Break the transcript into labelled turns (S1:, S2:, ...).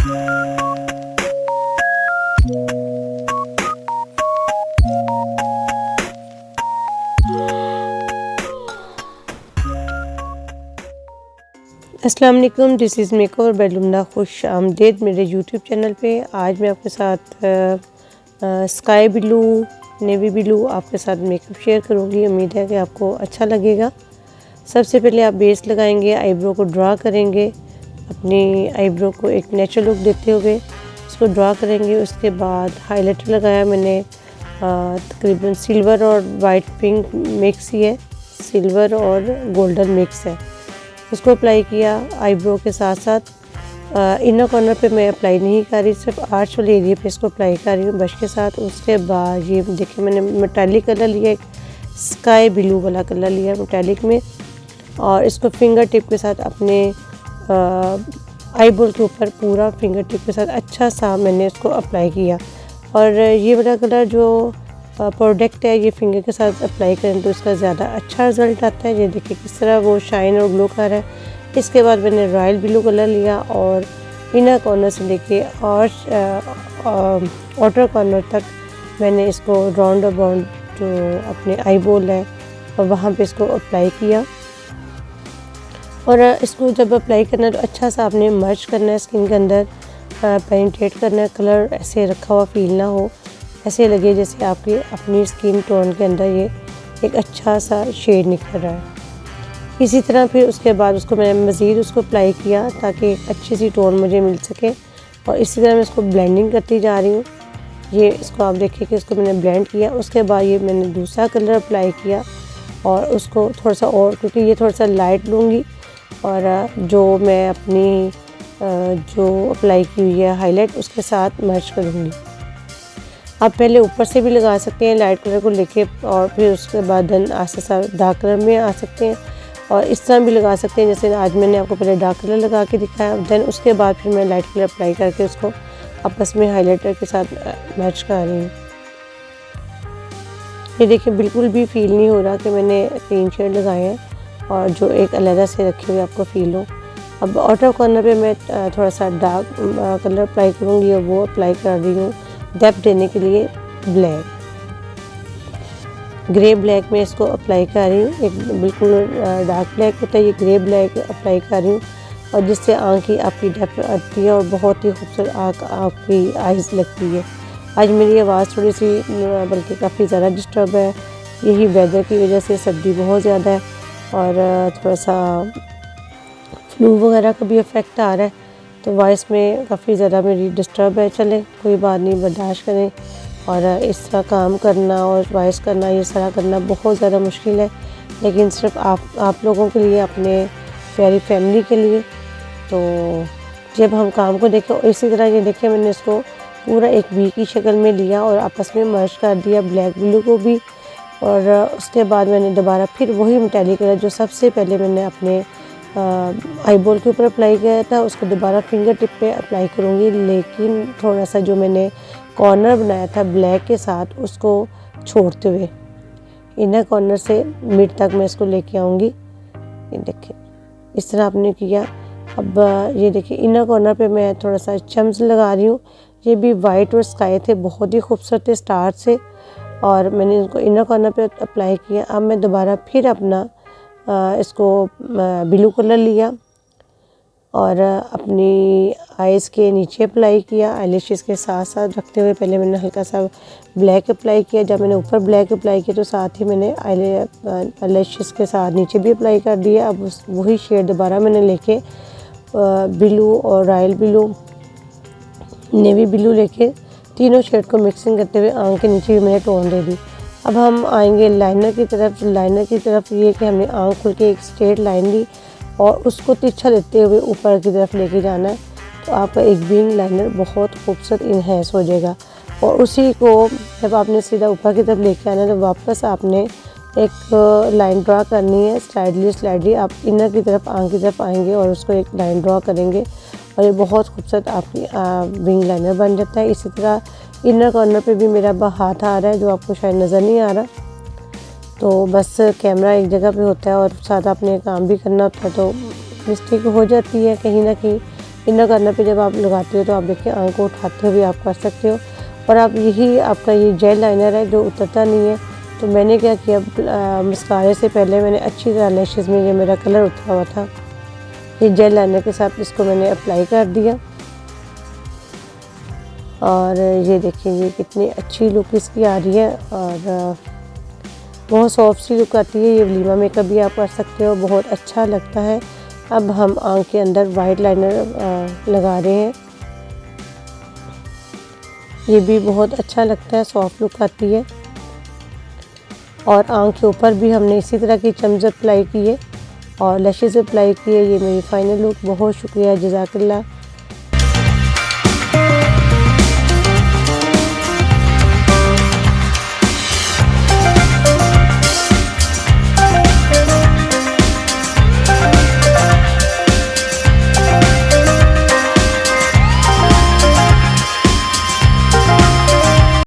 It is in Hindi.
S1: अस्सलाम वालेकुम, दिस इज़ मेकओवर बाय लुमना। खुश आमदीद मेरे यूट्यूब चैनल पे। आज मैं आपके साथ स्काई ब्लू, नेवी ब्लू आपके साथ मेकअप शेयर करूँगी। उम्मीद है कि आपको अच्छा लगेगा। सबसे पहले आप बेस लगाएंगे, आईब्रो को ड्रा करेंगे, अपनी आईब्रो को एक नेचुरल लुक देते हुए उसको ड्रा करेंगे। उसके बाद हाइलाइटर लगाया मैंने, तकरीबन सिल्वर और वाइट पिंक मिक्स ही है, सिल्वर और गोल्डन मिक्स है। उसको अप्लाई किया आईब्रो के साथ साथ। इनर कॉर्नर पे मैं अप्लाई नहीं कर रही, सिर्फ आर्च वाले एरिया पे इसको अप्लाई कर रही हूँ ब्रश के साथ। उसके बाद ये देखिए मैंने मेटालिक कलर लिया, एक स्काई ब्लू वाला कलर लिया मेटालिक में, और इसको फिंगर टिप के साथ अपने आईबॉल के ऊपर पूरा फिंगर टिप के साथ अच्छा सा मैंने इसको अप्लाई किया। और ये वाला कलर जो प्रोडक्ट है ये फिंगर के साथ अप्लाई करें तो इसका ज़्यादा अच्छा रिज़ल्ट आता है। ये देखिए किस तरह वो शाइन और ग्लो कर रहा है। इसके बाद मैंने रॉयल ब्लू कलर लिया और इनर कॉर्नर से लेके और आउटर कॉर्नर तक मैंने इसको राउंड अबाउंड जो अपने आई बॉल है और वहाँ पे इसको अप्लाई किया। और इसको जब अप्लाई करना है तो अच्छा सा आपने मर्ज करना है, स्किन के अंदर पेनिट्रेट करना है। कलर ऐसे रखा हुआ फील ना हो, ऐसे लगे जैसे आपकी अपनी स्किन टोन के अंदर ये एक अच्छा सा शेड निकल रहा है। इसी तरह फिर उसके बाद उसको मैंने मज़ीद उसको अप्लाई किया ताकि एक अच्छी सी टोन मुझे मिल सके। और इसी तरह मैं इसको ब्लेंडिंग करती जा रही हूँ। ये इसको आप देखिए कि इसको मैंने ब्लेंड किया। उसके बाद ये मैंने दूसरा कलर अप्लाई किया और उसको थोड़ा सा और, क्योंकि ये थोड़ा सा लाइट लूँगी और जो मैं अपनी जो अप्लाई की हुई है हाईलाइट उसके साथ मर्ज करूँगी। आप पहले ऊपर से भी लगा सकते हैं लाइट कलर को लेके और फिर उसके बाद देन आस्ते आस्ते डार्क कलर में आ सकते हैं, और इस तरह भी लगा सकते हैं जैसे आज मैंने आपको पहले डार्क कलर लगा के दिखाया, देन उसके बाद फिर मैं लाइट कलर अप्लाई करके उसको आपस में हाइलाइटर के साथ मैच कर रही हूँ। ये देखिए बिल्कुल भी फील नहीं हो रहा कि मैंने 3 शेड लगाए हैं और जो एक अलग से रखे हुए आपको फील हो। अब आउटर कॉर्नर पे मैं थोड़ा सा डार्क कलर अप्लाई करूँगी और वो अप्लाई कर रही हूँ डेप्थ देने के लिए ब्लैक, ग्रे ब्लैक में इसको अप्लाई कर रही हूँ। एक बिल्कुल डार्क ब्लैक होता है, ये ग्रे ब्लैक अप्लाई कर रही हूँ और जिससे आँख की आपकी डेप्थ आती है और बहुत ही खूबसूरत आँख आपकी आइज़ लगती है। आज मेरी आवाज़ थोड़ी सी बल्कि काफ़ी ज़्यादा डिस्टर्ब है, यही वेदर की वजह से, सर्दी बहुत ज़्यादा है और थोड़ा सा फ्लू वगैरह का भी इफ़ेक्ट आ रहा है, तो वॉइस में काफ़ी ज़्यादा मेरी डिस्टर्ब है। चले कोई बात नहीं, बर्दाश्त करें। और इस तरह काम करना और वॉइस करना, ये सारा करना बहुत ज़्यादा मुश्किल है, लेकिन सिर्फ आप लोगों के लिए, अपने प्यारी फैमिली के लिए। तो जब हम काम को देखें, इसी तरह ये देखें मैंने इसको पूरा एक वी की शक्ल में लिया और आपस में मर्ज कर दिया ब्लैक ब्लू को भी। और उसके बाद मैंने दोबारा फिर वही मेटालिक कलर जो सबसे पहले मैंने अपने आईबॉल के ऊपर अप्लाई किया था उसको दोबारा फिंगर टिप पे अप्लाई करूँगी, लेकिन थोड़ा सा जो मैंने कॉर्नर बनाया था ब्लैक के साथ उसको छोड़ते हुए इनर कॉर्नर से मिड तक मैं इसको लेके आऊँगी। ये देखिए इस तरह आपने किया। अब ये देखिए इनर कॉर्नर पे मैं थोड़ा सा चम्स लगा रही हूँ। ये भी वाइट और स्काई थे, बहुत ही खूबसूरत थे स्टार से, और मैंने इनको इनर कॉर्नर पे अप्लाई किया। अब मैं दोबारा फिर अपना इसको ब्लू कलर लिया और अपनी आइज़ के नीचे अप्लाई किया, आईलैशेस के साथ साथ रखते हुए पहले मैंने हल्का सा ब्लैक अप्लाई किया। जब मैंने ऊपर ब्लैक अप्लाई किया तो साथ ही मैंने आईलैशेस के साथ नीचे भी अप्लाई कर दिया। अब वही शेड दोबारा मैंने लेके ब्लू और रॉयल ब्लू, नेवी ब्लू लेके तीनों शेड को मिक्सिंग करते हुए आँख के नीचे भी मैंने टोन दे दी। अब हम आएंगे लाइनर की तरफ। लाइनर की तरफ ये कि हमने आँख खुल के एक स्ट्रेट लाइन ली और उसको तिरछा लेते हुए ऊपर की तरफ लेके जाना है, तो आपका एक विंग लाइनर बहुत खूबसूरत इन्हेंस हो जाएगा। और उसी को जब आपने सीधा ऊपर की तरफ लेके आना है तो वापस आपने एक लाइन ड्रा करनी है, स्लाइडली आप इनर की तरफ, आँख की तरफ आएंगे और उसको एक लाइन ड्रा करेंगे और ये बहुत खूबसूरत आपकी विंग लाइनर बन जाता है। इसी तरह इनर कॉर्नर पे भी मेरा हाथ आ रहा है जो आपको शायद नज़र नहीं आ रहा, तो बस कैमरा एक जगह पे होता है और साथ आपने काम भी करना होता है तो मिस्टेक हो जाती है कहीं ना कहीं, इनर कॉर्नर पे जब आप लगाते हो तो आप देखिए आंख को उठाते हुए आप कर सकते हो। और आप यही आपका ये जेल लाइनर है जो उतरता नहीं है, तो मैंने क्या किया, मस्कारे से पहले मैंने अच्छी तरह लैशेज़ में ये मेरा कलर उतरा हुआ था, ये जेल लाइनर के साथ इसको मैंने अप्लाई कर दिया। और ये देखिए ये कितनी अच्छी लुक इसकी आ रही है और बहुत सॉफ्ट सी लुक आती है। ये वलीमा मेकअप भी आप कर सकते हो, बहुत अच्छा लगता है। अब हम आँख के अंदर वाइट लाइनर लगा रहे हैं, ये भी बहुत अच्छा लगता है, सॉफ्ट लुक आती है। और आँख के ऊपर भी हमने इसी तरह की चम्स अप्लाई की है और लैशेज़ अप्लाई की है। ये मेरी फाइनल लुक। बहुत शुक्रिया, जज़ाकल्लाह।